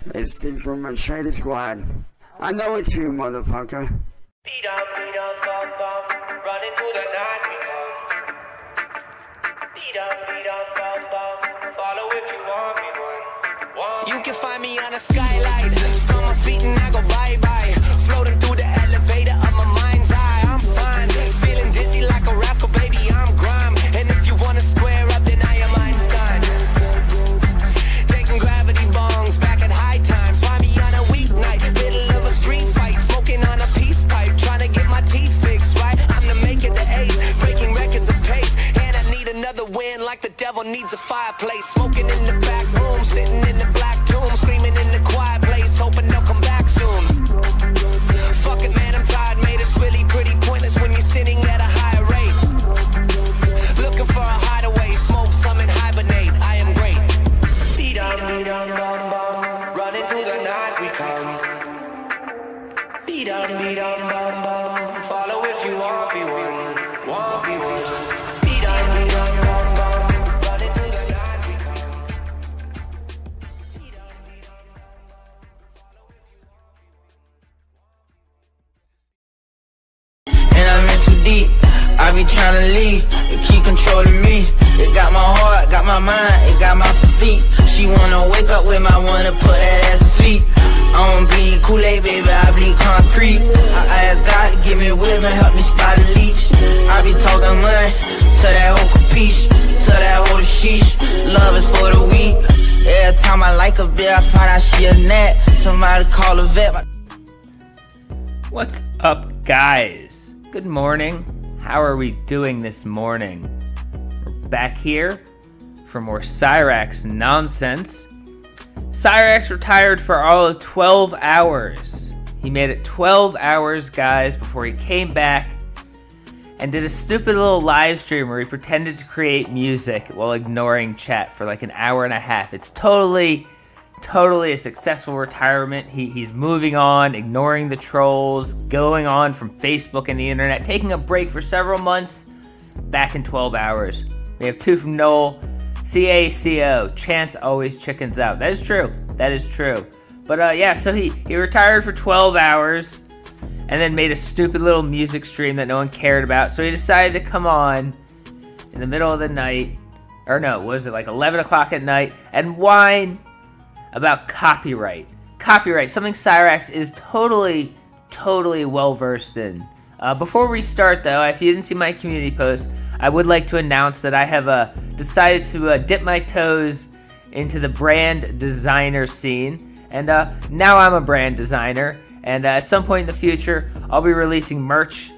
It's Steve from Machete Squad. I know it's you, motherfucker. Beat up, bum, bum, running through the night we come. Beat up, bum, bum, follow if you want me one. You can find me on a skylight, stomp my feet and I go bye-bye. Floating through the elevator of my mind's eye, I'm fine. Feeling dizzy like a rascal, baby, I'm grime. And if you wanna square up, then I am Einstein. Taking gravity bongs back at high times. Find me on a weeknight, middle of a street fight, smoking on a peace pipe, trying to get my teeth fixed, right? I'm the make it the ace, breaking records of pace. And I need another win like the devil needs a fireplace. Smoking in the back room, sitting in the black tomb, screaming in the quiet place, hoping they'll come back soon. Fuck it, man, I'm tired, mate. It's really pretty pointless when you're sitting at a higher rate. Looking for a hideaway, smoke some and hibernate. I am great. Beat on, bum, bum, running through the night we come. Beat on, bum, bum, follow if you want be one, want be one. Beat on, bum, bum, running through the night we come. Beat on, And I'm in too deep, I be tryna leave, it keep controlling me. It got my heart, got my mind, it got my physique. She wanna wake up with my wanna put that ass to sleep. I don't bleed Kool-Aid, baby, I bleed concrete. I ask God to give me wisdom, help me spot a leech. I be talking money to that whole capiche, to that whole sheesh. Love is for the weak. Every time I like a bitch, I find out she a gnat. Somebody call a vet. What's up, guys? Good morning. How are we doing this morning? We're back here for more Cyrax nonsense. Cyrax retired for all of 12 hours. He made it 12 hours, guys, before he came back and did a stupid little live stream where he pretended to create music while ignoring chat for like an hour and a half. It's totally a successful retirement. He's moving on, ignoring the trolls, going on from Facebook and the internet, taking a break for several months, back in 12 hours. We have two from Noel. CACO, chance always chickens out. That is true. That is true. But yeah, so he retired for 12 hours and then made a stupid little music stream that no one cared about. So he decided to come on in the middle of the night, or no, was it like 11 o'clock at night, and whine about copyright. Copyright, something Cyrax is totally well versed in. Before we start though, if you didn't see my community post, I would like to announce that I have decided to dip my toes into the brand designer scene. And now I'm a brand designer. And at some point in the future, I'll be releasing merch.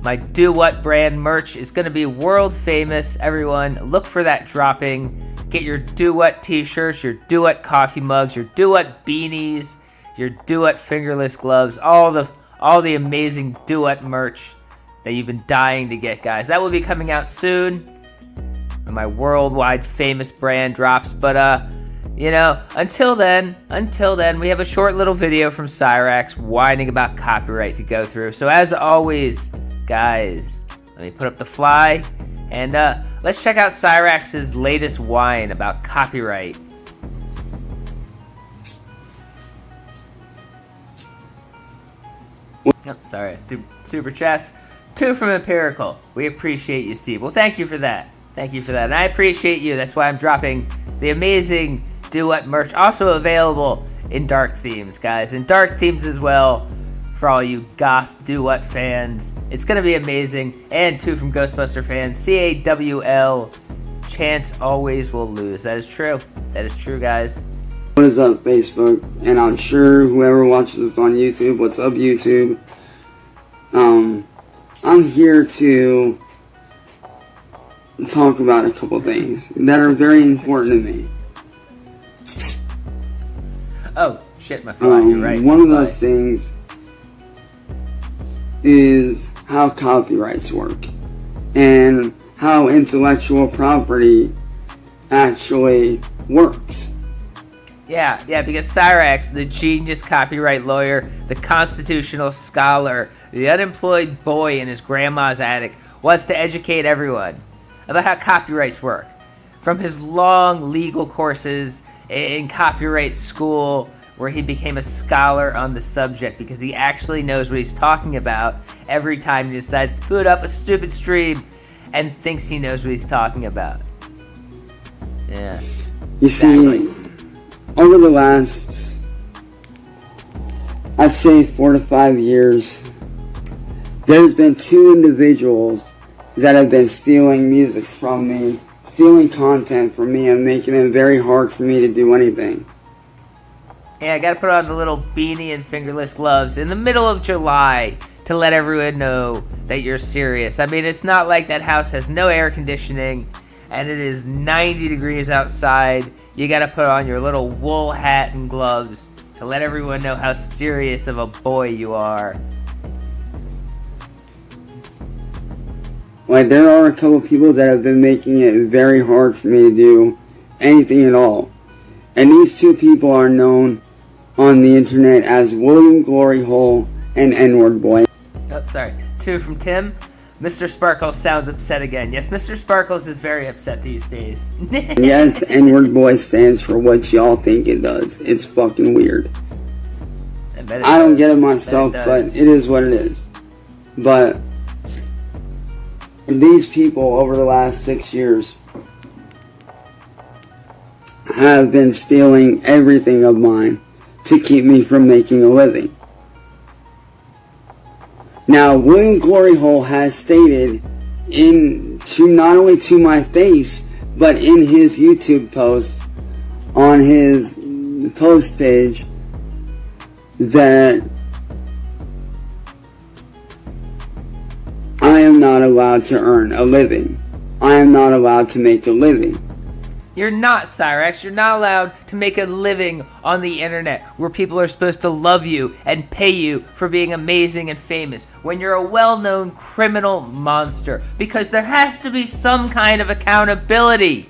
My Do What brand merch is going to be world famous. Everyone, look for that dropping. Get your Do What t-shirts, your Do What coffee mugs, your Do What beanies, your Do What fingerless gloves, all the amazing Do What merch that you've been dying to get, guys. That will be coming out soon when my worldwide famous brand drops. But you know, until then, we have a short little video from Cyrax whining about copyright to go through. So as always, guys, let me put up the fly and let's check out Cyrax's latest whine about copyright. Oh, sorry, super chats. Two from Empirical. We appreciate you, Steve. Well, thank you for that. Thank you for that. And I appreciate you. That's why I'm dropping the amazing Do What merch. Also available in dark themes, guys. In dark themes as well for all you goth Do What fans. It's going to be amazing. And two from Ghostbuster fans. CAWL. Chance always will lose. That is true. That is true, guys. What is up, Facebook? And I'm sure whoever watches this on YouTube, what's up, YouTube? I'm here to talk about a couple things that are very important to me. Oh, shit, my phone, you're right. One of those things is how copyrights work and how intellectual property actually works. Yeah, because Cyrax, the genius copyright lawyer, the constitutional scholar, the unemployed boy in his grandma's attic, wants to educate everyone about how copyrights work. From his long legal courses in copyright school, where he became a scholar on the subject because he actually knows what he's talking about every time he decides to put up a stupid stream and thinks he knows what he's talking about. Yeah. You see, over the last, I'd say 4 to 5 years, there's been 2 individuals that have been stealing music from me, stealing content from me, and making it very hard for me to do anything. Yeah, I gotta put on the little beanie and fingerless gloves in the middle of July to let everyone know that you're serious. I mean, it's not like that house has no air conditioning and it is 90 degrees outside. You gotta put on your little wool hat and gloves to let everyone know how serious of a boy you are. Like, there are a couple people that have been making it very hard for me to do anything at all. And these 2 people are known on the internet as William Glory Hole and N-Word Boy. Oh, sorry. 2 from Tim. Mr. Sparkles sounds upset again. Yes, Mr. Sparkles is very upset these days. Yes, N-Word Boy stands for what y'all think it does. It's fucking weird. I don't get it myself, but it is what it is. But these people over the last 6 years have been stealing everything of mine to keep me from making a living. Now, William Glory Hole has stated not only to my face, but in his YouTube posts on his post page, that I am not allowed to earn a living. I am not allowed to make a living. You're not, Cyrax. You're not allowed to make a living on the internet where people are supposed to love you and pay you for being amazing and famous when you're a well-known criminal monster, because there has to be some kind of accountability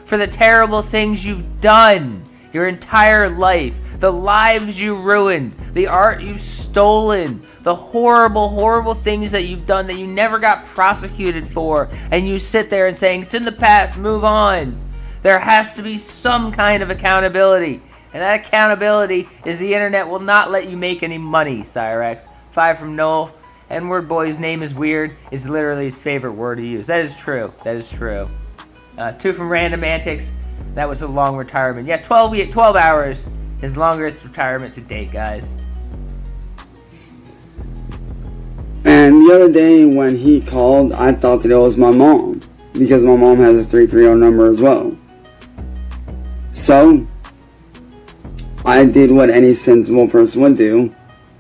for the terrible things you've done your entire life, the lives you ruined, the art you've stolen, the horrible, horrible things that you've done that you never got prosecuted for, and you sit there and saying, it's in the past, move on. There has to be some kind of accountability. And that accountability is the internet will not let you make any money, Cyrax. 5 from Noel. N-Word Boy's name is weird. Is literally his favorite word to use. That is true. That is true. 2 from Random Antics. That was a long retirement. Yeah, 12 hours. His longest retirement to date, guys. And the other day when he called, I thought that it was my mom, because my mom has a 330 number as well. So, I did what any sensible person would do,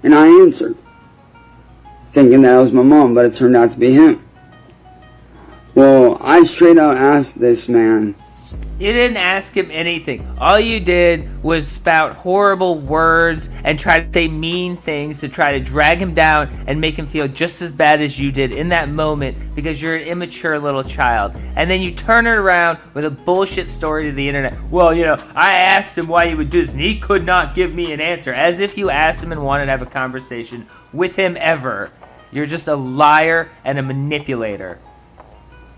and I answered, thinking that it was my mom, but it turned out to be him. Well, I straight out asked this man. You didn't ask him anything. All you did was spout horrible words and try to say mean things to try to drag him down and make him feel just as bad as you did in that moment because you're an immature little child. And then you turn it around with a bullshit story to the internet. Well, I asked him why he would do this and he could not give me an answer. As if you asked him and wanted to have a conversation with him ever. You're just a liar and a manipulator.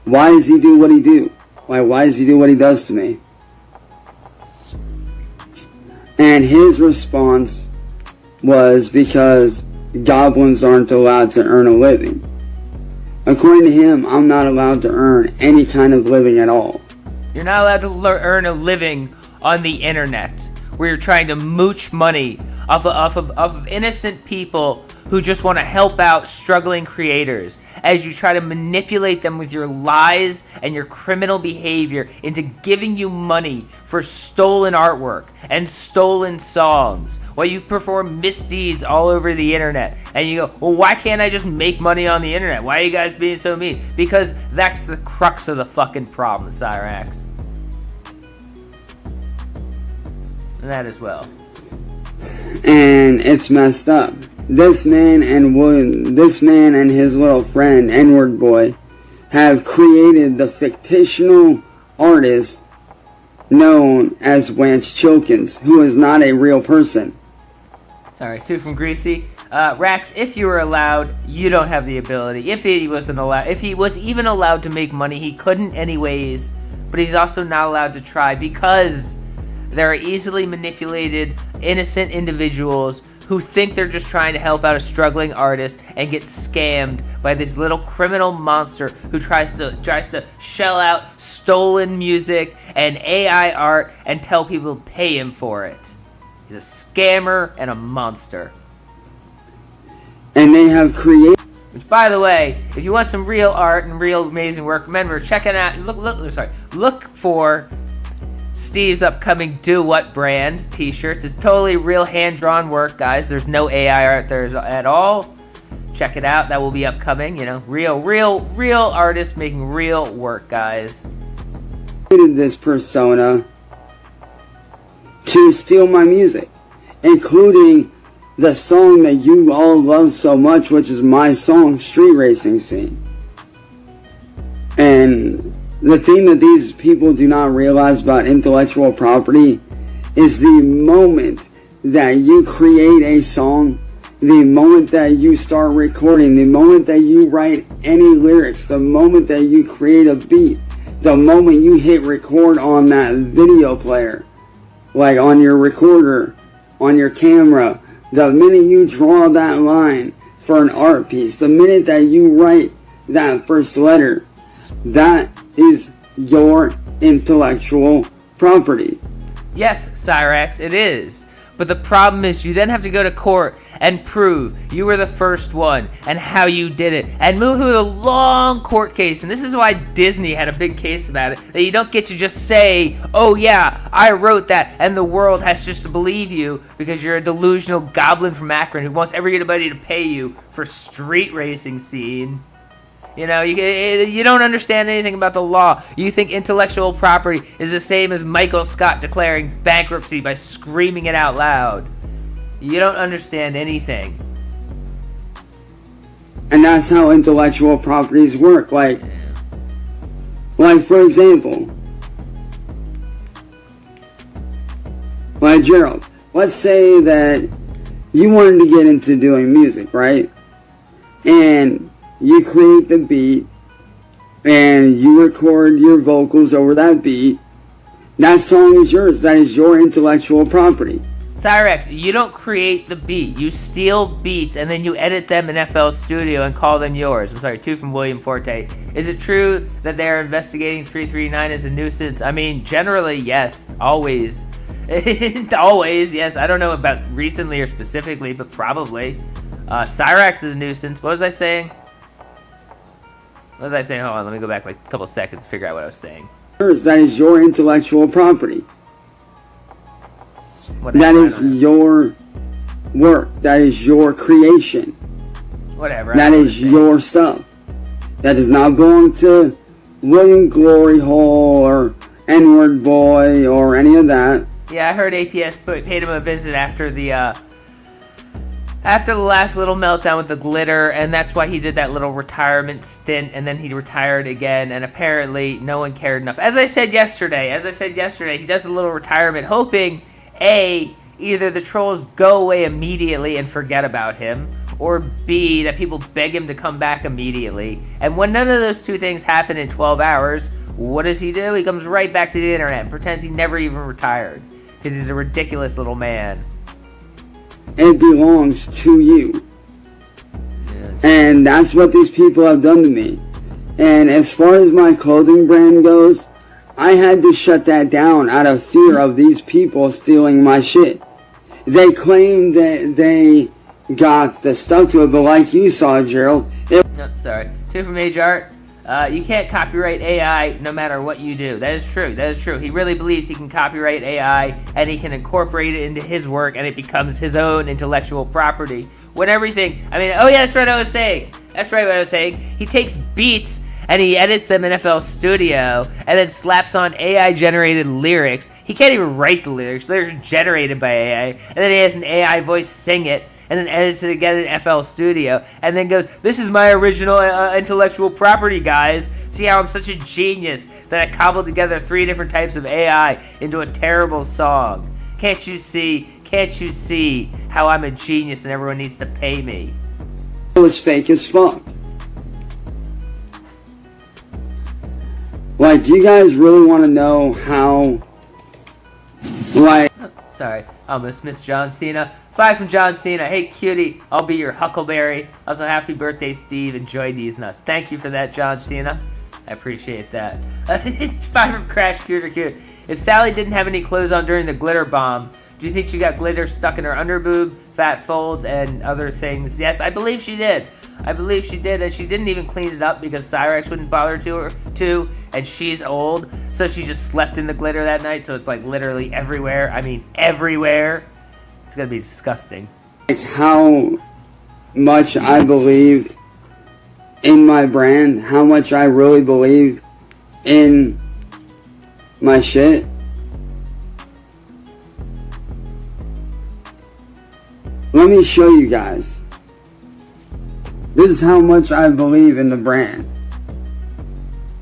Why does he do what he do? Why does he do what he does to me? And his response was because goblins aren't allowed to earn a living. According to him, I'm not allowed to earn any kind of living at all. You're not allowed to earn a living on the internet where you're trying to mooch money off of innocent people who just want to help out struggling creators as you try to manipulate them with your lies and your criminal behavior into giving you money for stolen artwork and stolen songs while you perform misdeeds all over the internet. And you go, well, why can't I just make money on the internet? Why are you guys being so mean? Because that's the crux of the fucking problem, Cyrax. And that as well. And it's messed up. This man and his little friend, N-Word Boy, have created the fictional artist known as Wance Chilkins, who is not a real person. Sorry, 2 from Greasy. Rax, if you were allowed, you don't have the ability. If he was even allowed to make money, he couldn't anyways. But he's also not allowed to try because there are easily manipulated, innocent individuals who think they're just trying to help out a struggling artist and get scammed by this little criminal monster who tries to shell out stolen music and AI art and tell people to pay him for it. He's a scammer and a monster. And they have created... Which, by the way, if you want some real art and real amazing work, remember, look for Steve's upcoming Do What brand t-shirts. It's totally real hand-drawn work, guys. There's no AI art there at all. Check it out. That will be upcoming. You know, real artists making real work, guys. This persona to steal my music, including the song that you all love so much, which is my song, Street Racing Scene. And the thing that these people do not realize about intellectual property is the moment that you create a song, the moment that you start recording, the moment that you write any lyrics, the moment that you create a beat, the moment you hit record on that video player, like on your recorder, on your camera, the minute you draw that line for an art piece, the minute that you write that first letter, that is your intellectual property. Yes, Cyrax, it is. But the problem is you then have to go to court and prove you were the first one and how you did it and move through a long court case. And this is why Disney had a big case about it, that you don't get to just say, oh yeah, I wrote that, and the world has just to believe you because you're a delusional goblin from Akron who wants everybody to pay you for Street Racing Scene. You know, you don't understand anything about the law. You think intellectual property is the same as Michael Scott declaring bankruptcy by screaming it out loud. You don't understand anything. And that's how intellectual properties work. Like for example, like Gerald, let's say that you wanted to get into doing music, right? And you create the beat, and you record your vocals over that beat. That song is yours. That is your intellectual property. Cyrax, you don't create the beat. You steal beats, and then you edit them in FL Studio and call them yours. I'm sorry, 2 from William Forte. Is it true that they're investigating 339 as a nuisance? I mean, generally, yes. Always. Always, yes. I don't know about recently or specifically, but probably. Cyrax is a nuisance. What was I saying? What was I saying? Hold on, let me go back like a couple seconds to figure out what I was saying. That is your intellectual property. Whatever, that is your work. That is your creation. Whatever. That is your stuff. That does not belong to William Glory Hole or N-Word Boy or any of that. Yeah, I heard APS paid him a visit after the last little meltdown with the glitter, and that's why he did that little retirement stint, and then he retired again, and apparently no one cared enough. As I said yesterday, he does a little retirement hoping, A, either the trolls go away immediately and forget about him, or B, that people beg him to come back immediately. And when none of those two things happen in 12 hours, what does he do? He comes right back to the internet and pretends he never even retired, because he's a ridiculous little man. It belongs to you. Yes. And that's what these people have done to me. And as far as my clothing brand goes, I had to shut that down out of fear of these people stealing my shit. They claim that they got the stuff to it, but like you saw, Gerald... sorry. 2 from Age Art. You can't copyright AI no matter what you do. That is true. That is true. He really believes he can copyright AI and he can incorporate it into his work and it becomes his own intellectual property. When everything... I mean, oh yeah, that's right what I was saying. That's right what I was saying. He takes beats and he edits them in FL Studio and then slaps on AI-generated lyrics. He can't even write the lyrics. Lyrics are generated by AI. And then he has an AI voice sing it. And then edits it again in FL Studio, and then goes, this is my original intellectual property, guys. See how I'm such a genius that I cobbled together 3 different types of AI into a terrible song. Can't you see how I'm a genius and everyone needs to pay me? It was fake as fuck. Like, do you guys really want to know how Like, Sorry, almost missed John Cena. 5 from John Cena. Hey, cutie, I'll be your Huckleberry. Also, happy birthday, Steve. Enjoy these nuts. Thank you for that, John Cena. I appreciate that. 5 from Crash Cuter Cute. If Sally didn't have any clothes on during the glitter bomb, do you think she got glitter stuck in her underboob, fat folds, and other things? Yes, I believe she did. I believe she did, and she didn't even clean it up because Cyrax wouldn't bother to, and she's old, so she just slept in the glitter that night, so it's like literally everywhere. I mean, everywhere. It's gonna be disgusting. how much I believe in my brand, how much I really believe in my shit. Let me show you guys. This is how much I believe in the brand.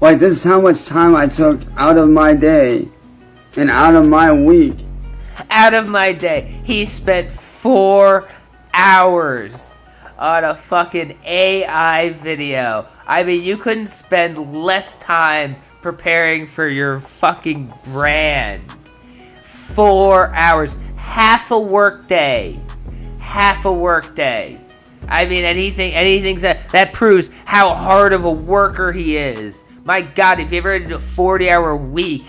Like, this is how much time I took out of my day and out of my week. Out of my day, he spent 4 hours on a fucking AI video. I mean, you couldn't spend less time preparing for your fucking brand. 4 hours. Half a work day. Half a work day. I mean, anything that proves how hard of a worker he is. My God, if you ever did a 40-hour week,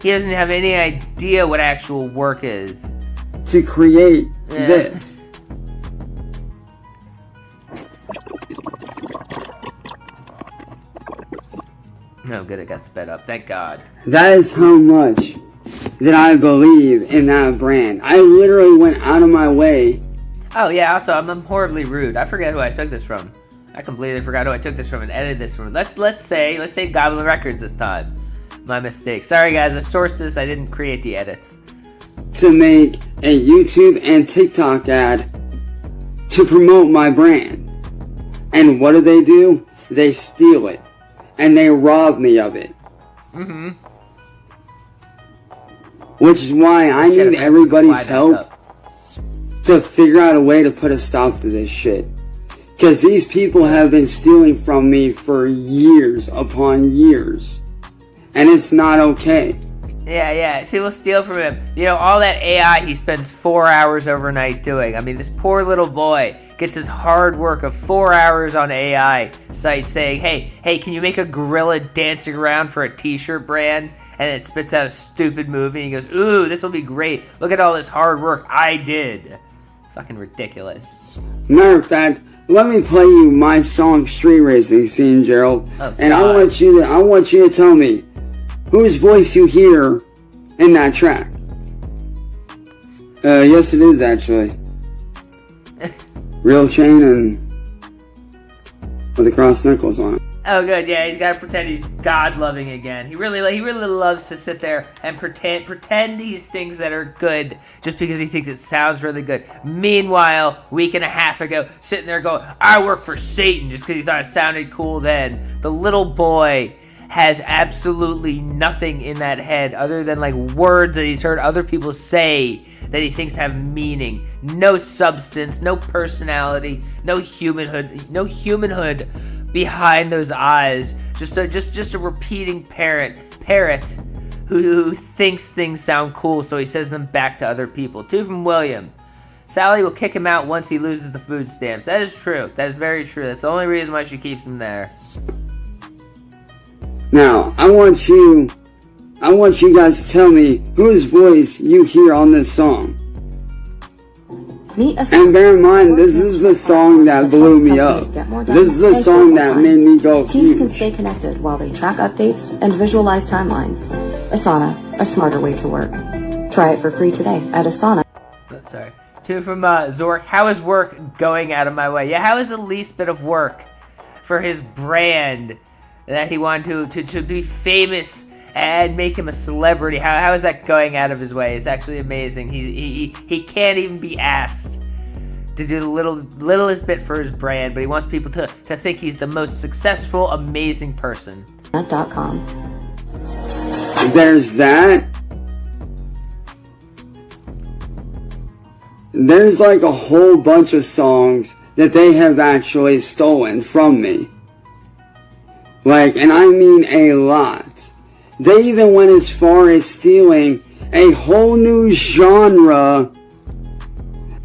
he doesn't have any idea what actual work is. To create this. Oh, good, it got sped up. Thank God. That is how much that I believe in that brand. I literally went out of my way. Oh, yeah, also, I'm horribly rude. I forget who I took this from. I completely forgot who I took this from and edited this from. Let's say Goblin Records this time. My mistake. Sorry, guys, I sourced this. I didn't create the edits. To make a YouTube and TikTok ad to promote my brand. And what do? They steal it. And they rob me of it. Mm-hmm. Which is why I need everybody's help to figure out a way to put a stop to this shit. Because these people have been stealing from me for years upon years. And it's not okay. Yeah, people steal from him. You know, all that AI he spends 4 hours overnight doing. I mean, this poor little boy gets his hard work of 4 hours on AI sites saying, hey, can you make a gorilla dancing around for a t-shirt brand? And it spits out a stupid movie. And he goes, ooh, this will be great. Look at all this hard work I did. It's fucking ridiculous. Matter of fact, let me play you my song Street Racing Scene, Gerald. Oh, and I want you to tell me whose voice you hear in that track. Yes, it is actually. Real chain and with a cross knuckles on it. Oh, good. Yeah, he's got to pretend he's God-loving again. He really loves to sit there and pretend these things that are good just because he thinks it sounds really good. Meanwhile, week and a half ago, sitting there going, I work for Satan just because he thought it sounded cool then. The little boy has absolutely nothing in that head other than like words that he's heard other people say that he thinks have meaning. No substance, no personality, no humanhood behind those eyes. Just a repeating parrot who thinks things sound cool, so he says them back to other people. 2 from William. Sally will kick him out once he loses the food stamps. That is true. That is very true. That's the only reason why she keeps him there. Now, I want you guys to tell me whose voice you hear on this song. And bear in mind, this is the song that blew me up. This is the song that made me go Teams huge. can stay connected while they track updates and visualize timelines. Asana, a smarter way to work. Try it for free today at Asana. Sorry. 2 from Zork. How is work going out of my way? Yeah, how is the least bit of work for his brand that he wanted to be famous and make him a celebrity? How is that going out of his way? It's actually amazing. He can't even be asked to do the littlest bit for his brand, but he wants people to think he's the most successful, amazing person. .com. There's that. There's like a whole bunch of songs that they have actually stolen from me. Like, and I mean a lot. They even went as far as stealing a whole new genre.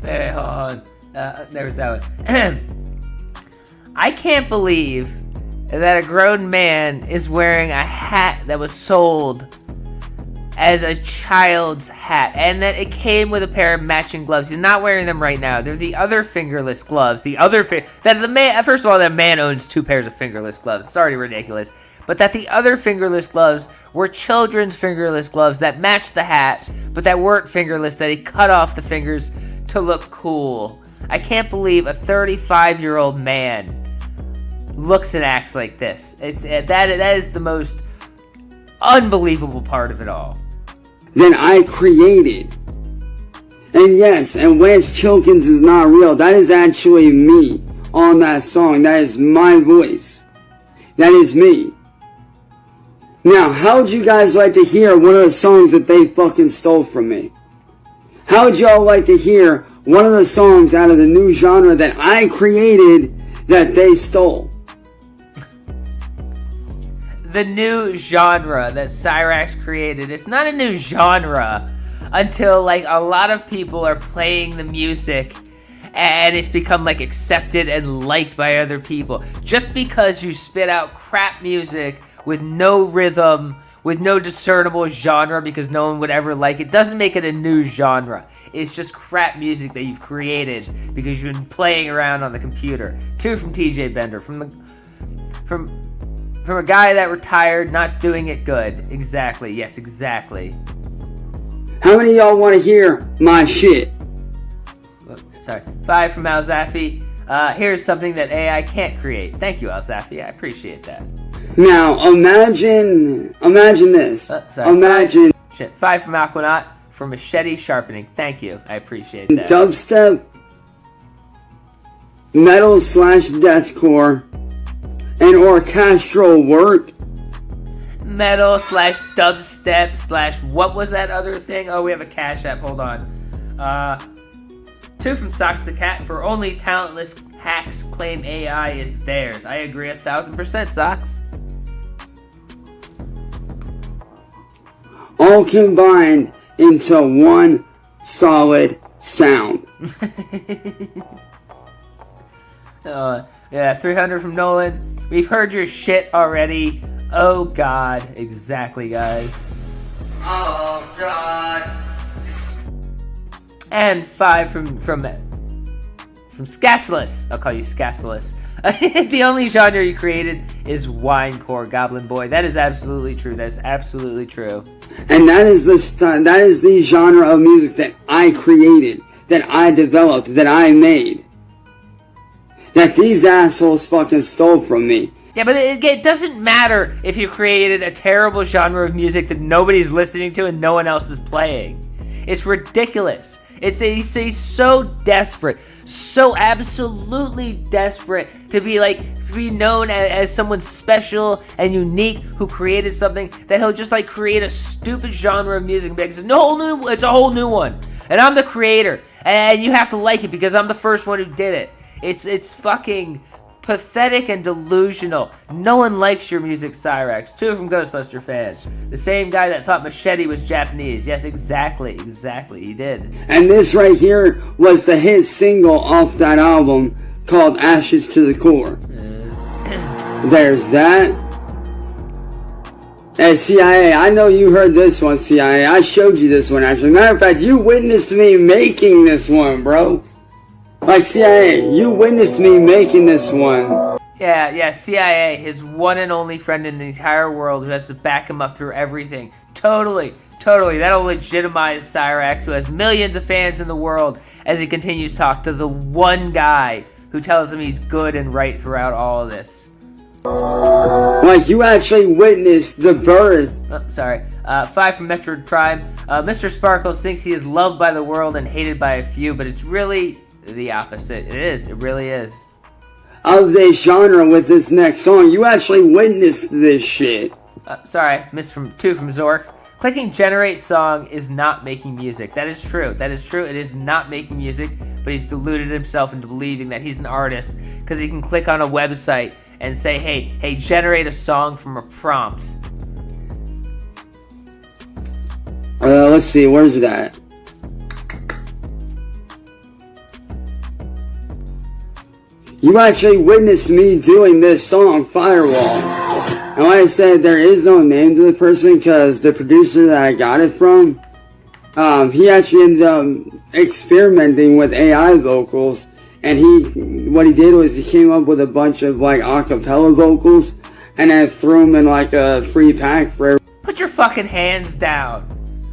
Hey, hold on. There's that one. I can't believe that a grown man is wearing a hat that was sold as a child's hat, and that it came with a pair of matching gloves. He's not wearing them right now. They're the other fingerless gloves. First of all, that man owns 2 pairs of fingerless gloves. It's already ridiculous. But that the other fingerless gloves were children's fingerless gloves that matched the hat, but that weren't fingerless, that he cut off the fingers to look cool. I can't believe a 35-year-old man looks and acts like this. That is the most unbelievable part of it all. That I created. And yes, and Lance Chilkins is not real. That is actually me on that song. That is my voice. That is me. Now, how would you guys like to hear one of the songs that they fucking stole from me? How would y'all like to hear one of the songs out of the new genre that I created that they stole? The new genre that Cyrax created. It's not a new genre until like a lot of people are playing the music and it's become like accepted and liked by other people. Just because you spit out crap music with no rhythm, with no discernible genre, because no one would ever like it, doesn't make it a new genre. It's just crap music that you've created because you've been playing around on the computer. 2 from TJ Bender, from a guy that retired, not doing it good. Exactly. Yes, exactly. How many of y'all want to hear my shit? Sorry. 5 from Al Zaffi. Here's something that AI can't create. Thank you, Al Zaffi. I appreciate that. Now, imagine this. Sorry. Imagine 5 from Aquanaut for machete sharpening. Thank you. I appreciate that. dubstep, metal/deathcore, and orchestral work. Metal/dubstep/ what was that other thing? Oh, we have a Cash App. Hold on. 2 from Socks the Cat for only talentless hacks claim AI is theirs. I agree 1000%, Socks. All combined into one solid sound. Yeah, 300 from Nolan. We've heard your shit already. Oh God, exactly, guys. Oh God. And 5 from Scassless. I'll call you Scassless. The only genre you created is whinecore, Goblin Boy. That is absolutely true. That is absolutely true. And that is the genre of music that I created, that I developed, that I made. That these assholes fucking stole from me. Yeah, but it doesn't matter if you created a terrible genre of music that nobody's listening to and no one else is playing. It's ridiculous. He's so desperate, so absolutely desperate to be known as someone special and unique who created something, that he'll just create a stupid genre of music and be like, it's a whole new one, and I'm the creator, and you have to like it because I'm the first one who did it. It's fucking pathetic and delusional. No one likes your music, Cyrax. 2 from Ghostbuster fans. The same guy that thought Machete was Japanese. Yes, exactly, he did. And this right here was the hit single off that album called Ashes to the Core. There's that. Hey, CIA, I know you heard this one, CIA. I showed you this one, actually. Matter of fact, you witnessed me making this one, bro. CIA, you witnessed me making this one. Yeah, CIA, his one and only friend in the entire world who has to back him up through everything. Totally. That'll legitimize Cyrax, who has millions of fans in the world, as he continues to talk to the one guy who tells him he's good and right throughout all of this. You actually witnessed the birth. 5 from Metroid Prime. Mr. Sparkles thinks he is loved by the world and hated by a few, but it's really the opposite. It really is. Of this genre with this next song. You actually witnessed this shit. Missed from 2 from Zork. Clicking generate song is not making music. That is true. It is not making music, but he's deluded himself into believing that he's an artist because he can click on a website and say, hey, generate a song from a prompt. let's see, where's it at? You actually witnessed me doing this song, Firewall. And like I said, there is no name to the person because the producer that I got it from, he actually ended up experimenting with AI vocals. And what he did was he came up with a bunch of like acapella vocals and then threw them in like a free pack for everyone. Put your fucking hands down.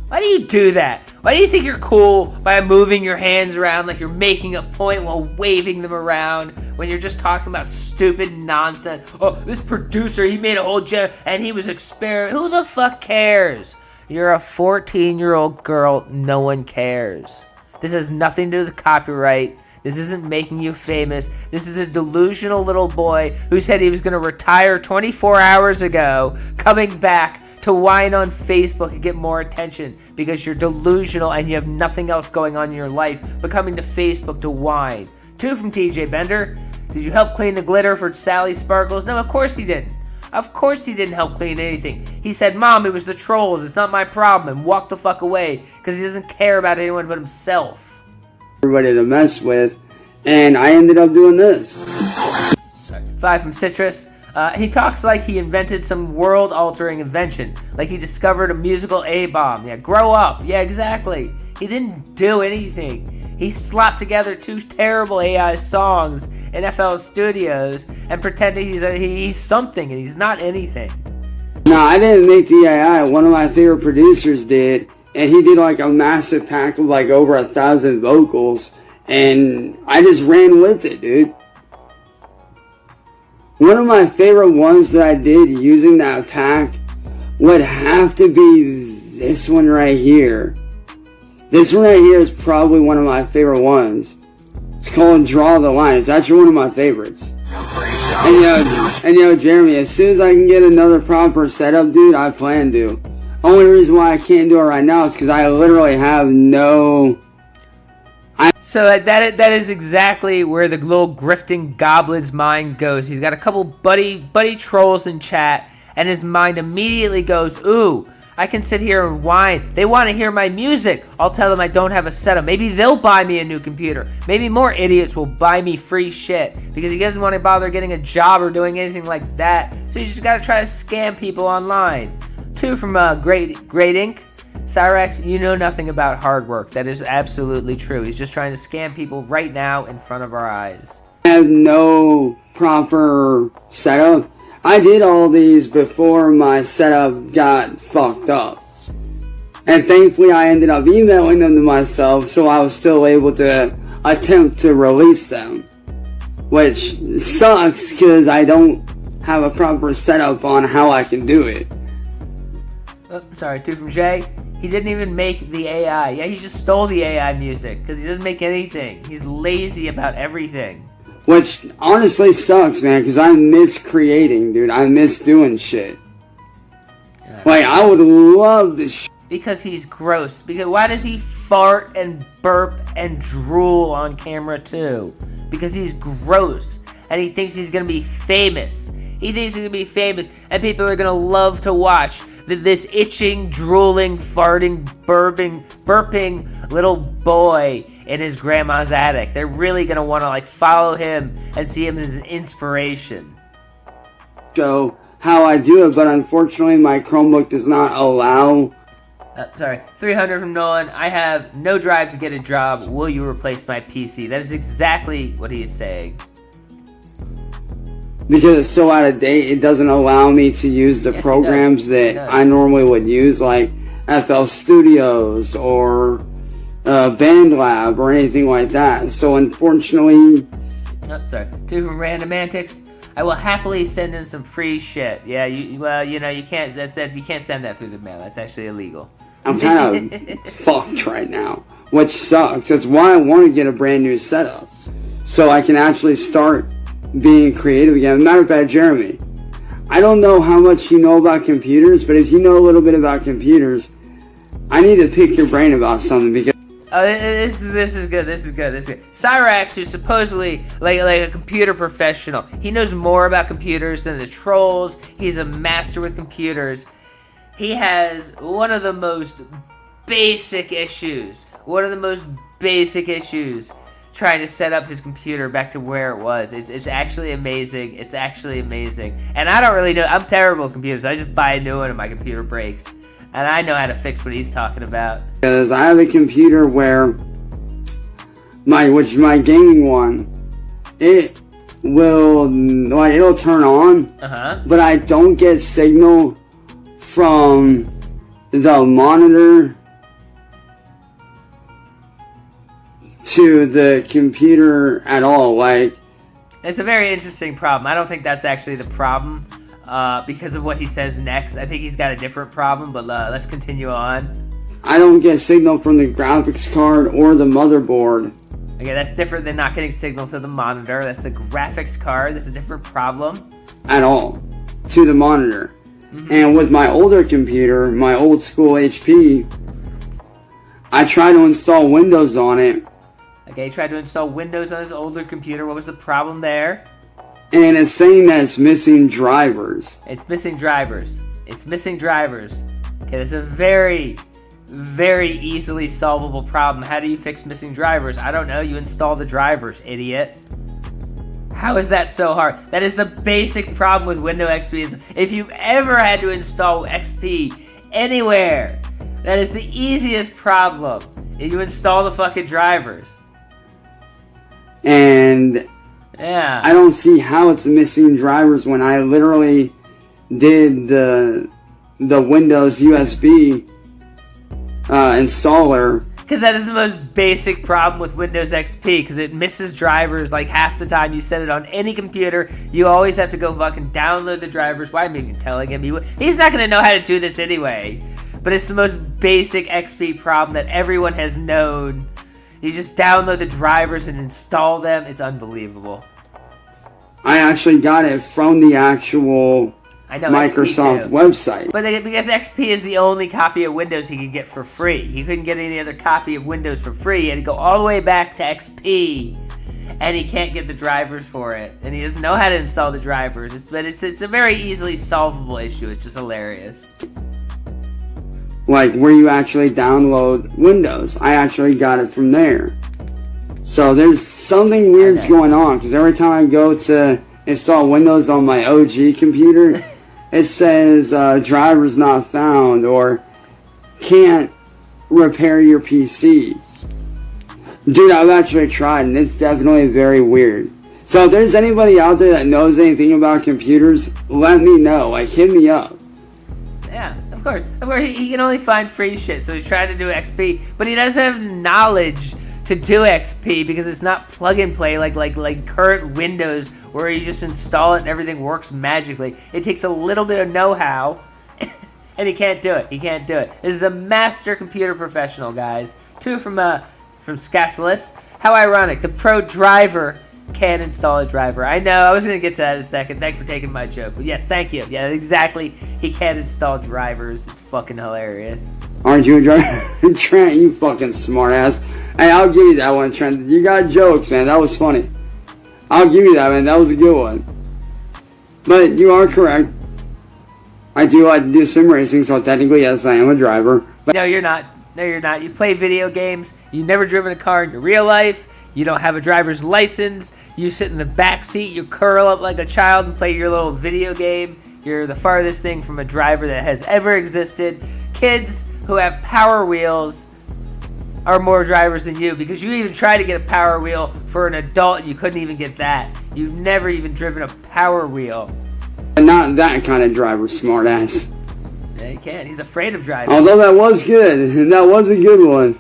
Why do you do that? Why do you think you're cool by moving your hands around like you're making a point while waving them around when you're just talking about stupid nonsense? Oh, this producer, he made a whole and he was experimenting. Who the fuck cares? You're a 14-year-old girl. No one cares. This has nothing to do with copyright. This isn't making you famous. This is a delusional little boy who said he was going to retire 24 hours ago, coming back to whine on Facebook and get more attention because you're delusional and you have nothing else going on in your life but coming to Facebook to whine. 2 from TJ Bender. Did you help clean the glitter for Sally Sparkles? No, of course he didn't. Of course he didn't help clean anything. He said, Mom, it was the trolls. It's not my problem. And walked the fuck away because he doesn't care about anyone but himself. Everybody to mess with, and I ended up doing this. 5 from Citrus. He talks like he invented some world-altering invention, like he discovered a musical A-bomb. Yeah, grow up. Yeah, exactly. He didn't do anything. He slapped together 2 terrible AI songs in FL Studios and pretended he's something, and he's not anything. No, I didn't make the AI. One of my favorite producers did, and he did like a massive pack of like over 1,000 vocals, and I just ran with it, dude. One of my favorite ones that I did using that pack would have to be this one right here. This one right here is probably one of my favorite ones. It's called Draw the Line. It's actually one of my favorites. And yo, Jeremy, as soon as I can get another proper setup, dude, I plan to. Only reason why I can't do it right now is because I literally have no... So that is exactly where the little grifting goblin's mind goes. He's got a couple buddy trolls in chat, and his mind immediately goes, ooh, I can sit here and whine. They want to hear my music. I'll tell them I don't have a setup. Maybe they'll buy me a new computer. Maybe more idiots will buy me free shit because he doesn't want to bother getting a job or doing anything like that. So you just got to try to scam people online. 2 from Great Ink. Cyrax, you know nothing about hard work. That is absolutely true. He's just trying to scam people right now in front of our eyes. I have no proper setup. I did all these before my setup got fucked up. And thankfully I ended up emailing them to myself, so I was still able to attempt to release them. Which sucks because I don't have a proper setup on how I can do it. Oh, sorry, 2 from Jay. He didn't even make the AI. Yeah, he just stole the AI music because he doesn't make anything. He's lazy about everything. Which honestly sucks, man, because I miss creating, dude. I miss doing shit. Like, I would love to because he's gross. Because why does he fart and burp and drool on camera too? Because he's gross. And he thinks he's going to be famous. He thinks he's going to be famous. And people are going to love to watch this itching, drooling, farting, burping little boy in his grandma's attic. They're really going to want to like follow him and see him as an inspiration. Show how I do it, but unfortunately my Chromebook does not allow... 300 from Nolan. I have no drive to get a job. Will you replace my PC? That is exactly what he is saying. Because it's so out of date, it doesn't allow me to use the programs that I normally would use, like FL Studios or BandLab or anything like that. So unfortunately... 2 from Random Antics. I will happily send in some free shit. Yeah, you can't. You can't send that through the mail. That's actually illegal. I'm kind of fucked right now, which sucks. That's why I want to get a brand new setup, so I can actually start being creative again. Matter of fact, Jeremy, I don't know how much you know about computers, but if you know a little bit about computers, I need to pick your brain about something because... Oh, this is good. Cyraxx, who's supposedly like a computer professional, he knows more about computers than the trolls. He's a master with computers. He has one of the most basic issues. What are the most basic issues? Trying to set up his computer back to where it was. It's actually amazing. It's actually amazing. And I don't really know. I'm terrible at computers. I just buy a new one and my computer breaks. And I know how to fix what he's talking about. Because I have a computer where which is my gaming one, it will, like, it'll turn on, but I don't get signal from the monitor to the computer at all. Like, it's a very interesting problem. I don't think that's actually the problem because of what he says next. I think he's got a different problem, but let's continue on. I don't get signal from the graphics card or the motherboard. Okay, that's different than not getting signal to the monitor. That's the graphics card. That's a different problem. At all. To the monitor. And with my older computer, my old school HP, I tried to install Windows on it. Okay, he tried to install Windows on his older computer. What was the problem there? And it's saying that it's missing drivers. It's missing drivers. It's missing drivers. Okay, that's a very, very easily solvable problem. How do you fix missing drivers? I don't know. You install the drivers, idiot. How is that so hard? That is the basic problem with Windows XP. If you've ever had to install XP anywhere, that is the easiest problem. You install the fucking drivers. And yeah, I don't see how it's missing drivers when I literally did the Windows USB installer. Because that is the most basic problem with Windows XP, because it misses drivers like half the time you set it on any computer. You always have to go fucking download the drivers. Why am I even telling him? He's not going to know how to do this anyway. But it's the most basic XP problem that everyone has known. You just download the drivers and install them. It's unbelievable. I actually got it from the actual Microsoft website. But because XP is the only copy of Windows he could get for free. He couldn't get any other copy of Windows for free. He had to go all the way back to XP. And he can't get the drivers for it. And he doesn't know how to install the drivers. But it's a very easily solvable issue. It's just hilarious. Like where you actually download Windows. I actually got it from there. So there's something weird's going on. Because every time I go to install Windows on my OG computer, it says drivers not found or can't repair your PC. Dude, I've actually tried and it's definitely very weird. So if there's anybody out there that knows anything about computers, let me know. Like, hit me up. Yeah, of course. Of course, he can only find free shit, so he's trying to do XP, but he doesn't have knowledge to do XP because it's not plug and play like current Windows where you just install it and everything works magically. It takes a little bit of know-how, and he can't do it. He can't do it. This is the master computer professional, guys. Two from Scasless. How ironic. The pro driver can't install a driver. I know. I was going to get to that in a second. Thanks for taking my joke. But yes, thank you. Yeah, exactly. He can't install drivers. It's fucking hilarious. Aren't you a driver? Trent, you fucking smartass. Hey, I'll give you that one, Trent. You got jokes, man. That was funny. I'll give you that, man. That was a good one. But you are correct. I do like to do sim racing, so technically, yes, I am a driver. But no, you're not. No, you're not. You play video games. You've never driven a car in your real life. You don't have a driver's license. You sit in the back seat. You curl up like a child and play your little video game. You're the farthest thing from a driver that has ever existed. Kids who have Power Wheels are more drivers than you because you even tried to get a Power Wheel for an adult and you couldn't even get that. You've never even driven a Power Wheel. Not that kind of driver, smartass. Yeah, he can't. He's afraid of driving. Although that was good. That was a good one.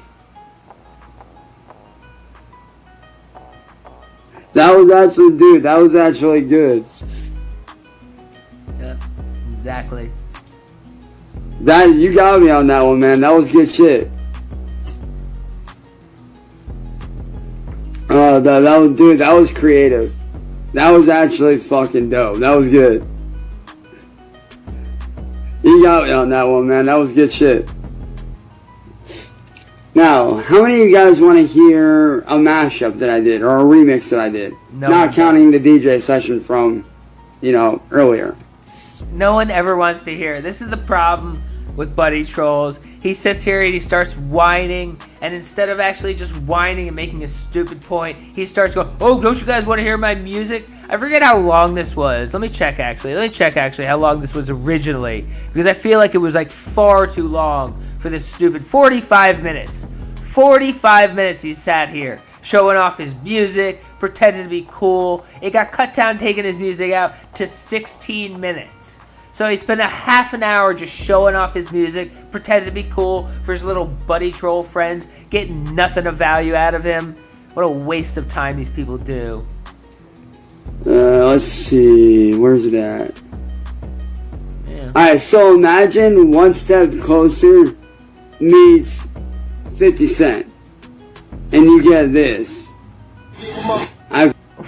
That was actually, dude, that was actually good. Yeah, exactly. You got me on that one, man. That was good shit. That was creative. That was actually fucking dope. That was good. You got me on that one, man. That was good shit. Now, how many of you guys want to hear a mashup that I did or a remix that I did? No, not counting the DJ session from, earlier. No one ever wants to hear. This is the problem with buddy trolls. He sits here and he starts whining, and instead of actually just whining and making a stupid point, he starts going, oh, don't you guys want to hear my music? I forget how long this was. Let me check actually how long this was originally, because I feel like it was like far too long for this stupid 45 minutes. 45 minutes he sat here showing off his music, pretending to be cool. It got cut down, taking his music out to 16 minutes. So he spent a half an hour just showing off his music, pretending to be cool for his little buddy troll friends, getting nothing of value out of him. What a waste of time these people do. Let's see. Where's it at? Yeah. Alright, so imagine One Step Closer meets 50 Cent. And you get this.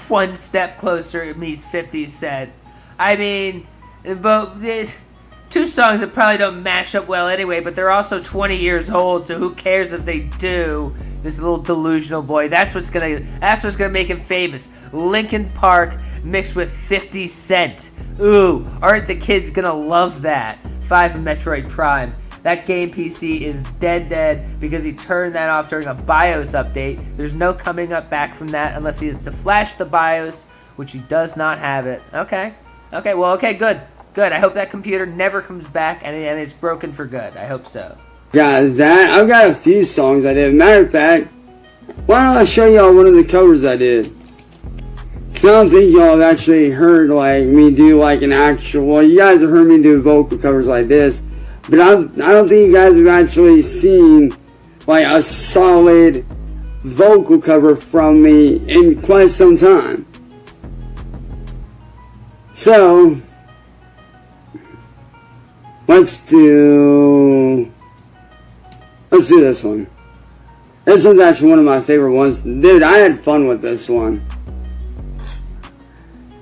One Step Closer meets 50 Cent. I mean, but there's two songs that probably don't mash up well anyway, but they're also 20 years old, so who cares if they do? This little delusional boy. That's what's gonna make him famous. Linkin Park mixed with 50 Cent. Ooh, aren't the kids gonna love that? 5 of Metroid Prime. That game PC is dead because he turned that off during a BIOS update. There's no coming up back from that unless he has to flash the BIOS, which he does not have it. Okay, good. I hope that computer never comes back and it's broken for good. I hope so. Got that. I've got a few songs I did. Matter of fact, why don't I show y'all one of the covers I did? Cause I don't think y'all have actually heard like me do like an actual. Well, you guys have heard me do vocal covers like this. But I don't think you guys have actually seen like a solid vocal cover from me in quite some time. So, let's do this one. This one's actually one of my favorite ones. Dude, I had fun with this one.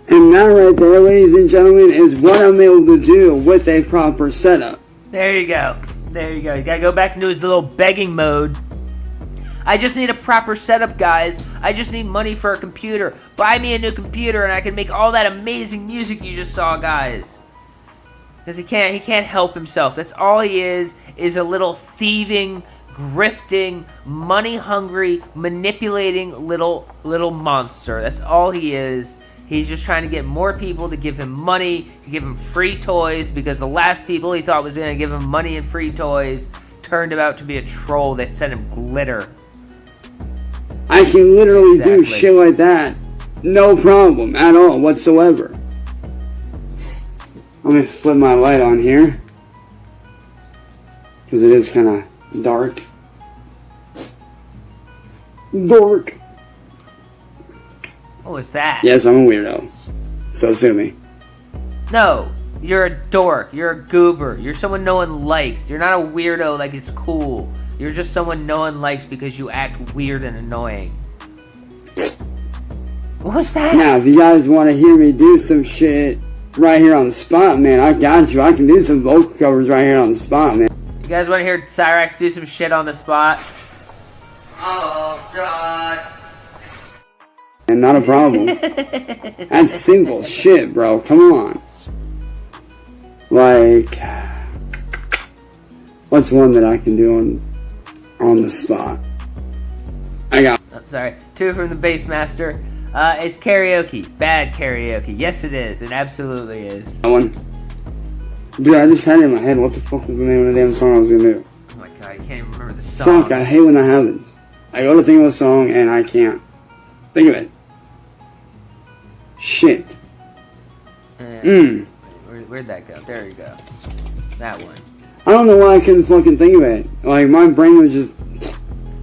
And that right there, ladies and gentlemen, is what I'm able to do with a proper setup. There you go. You gotta go back into his little begging mode. I just need a proper setup, guys. I just need money for a computer. Buy me a new computer and I can make all that amazing music you just saw, guys. Because he can't help himself. That's all he is a little thieving, grifting, money-hungry, manipulating little monster. That's all he is. He's just trying to get more people to give him money, to give him free toys, because the last people he thought was going to give him money and free toys turned out to be a troll that sent him glitter. I can literally do shit like that. No problem at all whatsoever. Let me flip my light on here, because it is kind of dark. What was that? Yes, I'm a weirdo. So sue me. No, you're a dork. You're a goober. You're someone no one likes. You're not a weirdo like it's cool. You're just someone no one likes because you act weird and annoying. What was that? Now, if you guys want to hear me do some shit right here on the spot, man, I got you. I can do some vocal covers right here on the spot, man. You guys want to hear Cyrax do some shit on the spot? Oh, God. And not a problem. That's simple shit, bro. Come on. Like, what's one that I can do on the spot? I got. Oh, sorry. 2 from the Bassmaster. It's karaoke. Bad karaoke. Yes, it is. It absolutely is. That one. Dude, I just had it in my head. What the fuck was the name of the damn song I was gonna do? Oh my god, I can't even remember the song. Fuck, I hate when that happens. I go to think of a song and I can't think of it. Shit. Where'd that go? There you go. That one. I don't know why I couldn't fucking think of it. Like, my brain was just...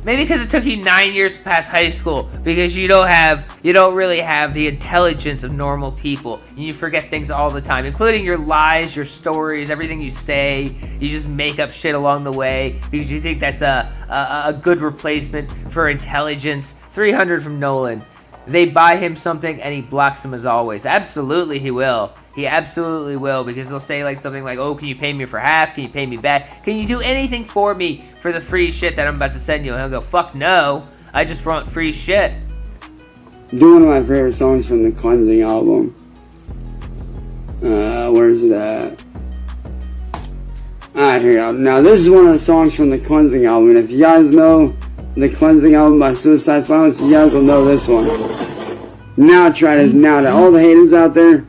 Maybe because it took you 9 years to pass high school, because you don't really have the intelligence of normal people, and you forget things all the time, including your lies, your stories, everything you say. You just make up shit along the way because you think that's a good replacement for intelligence. 300 from Nolan. They buy him something and he blocks them as always. Absolutely he will. He absolutely will, because they'll say like something like, oh, can you pay me for half? Can you pay me back? Can you do anything for me for the free shit that I'm about to send you? And he'll go, fuck no. I just want free shit. Do one of my favorite songs from the Cleansing album. Where's it at? Alright, here we go. Now, this is one of the songs from the Cleansing album. And if you guys know the Cleansing album by Suicide Silence, you guys will know this one. Now to all the haters out there,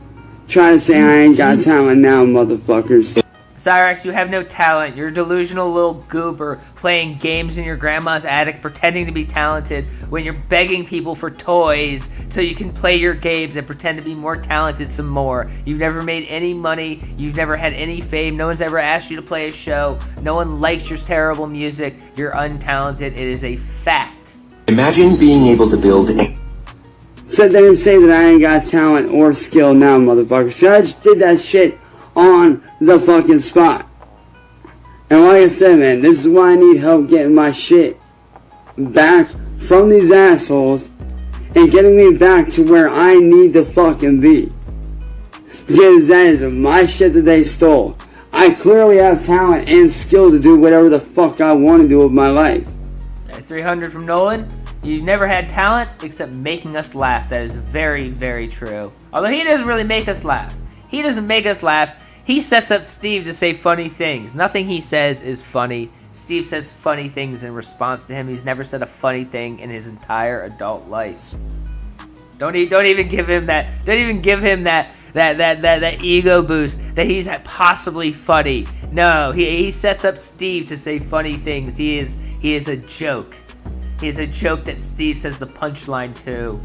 try to say I ain't got talent now, motherfuckers. Cyrax, you have no talent. You're a delusional little goober playing games in your grandma's attic pretending to be talented when you're begging people for toys so you can play your games and pretend to be more talented some more. You've never made any money. You've never had any fame. No one's ever asked you to play a show. No one likes your terrible music. You're untalented. It is a fact. Imagine being able to build a... Sit there and say that I ain't got talent or skill now, motherfuckers. So I just did that shit on the fucking spot. And like I said, man, this is why I need help getting my shit back from these assholes and getting me back to where I need to fucking be. Because that is my shit that they stole. I clearly have talent and skill to do whatever the fuck I want to do with my life. 300 from Nolan. You've never had talent except making us laugh. That is very, very true. Although he doesn't really make us laugh. He doesn't make us laugh. He sets up Steve to say funny things. Nothing he says is funny. Steve says funny things in response to him. He's never said a funny thing in his entire adult life. Don't even give him that. Don't even give him that ego boost that he's possibly funny. No, he sets up Steve to say funny things. He is a joke. He is a joke that Steve says the punchline to.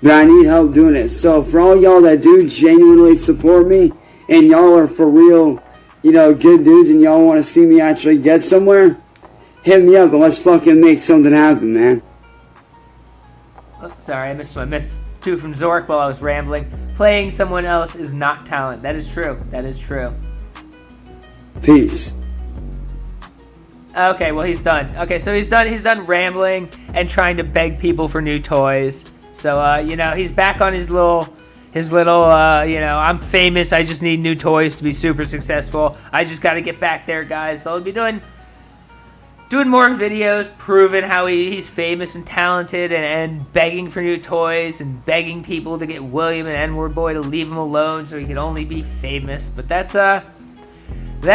But I need help doing it. So for all y'all that do genuinely support me, and y'all are for real, you know, good dudes, and y'all want to see me actually get somewhere, hit me up and let's fucking make something happen, man. Oh, sorry, I missed two from Zork while I was rambling. Playing someone else is not talent. That is true. That is true. Peace. Okay, well he's done. Okay, so he's done rambling and trying to beg people for new toys. So, you know, he's back on his little, you know, I'm famous, I just need new toys to be super successful. I just got to get back there, guys. So I'll be doing more videos proving how he's famous and talented and begging for new toys and begging people to get William and N-Word Boy to leave him alone so he can only be famous. But that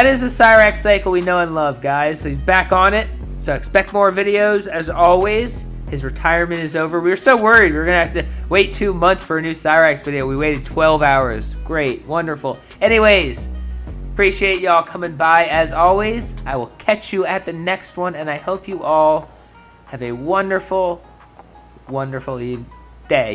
is the Cyrax cycle we know and love, guys. So he's back on it. So expect more videos, as always. His retirement is over. We were so worried we were going to have to wait 2 months for a new Cyrax video. We waited 12 hours. Great. Wonderful. Anyways, appreciate y'all coming by as always. I will catch you at the next one, and I hope you all have a wonderful, wonderful day.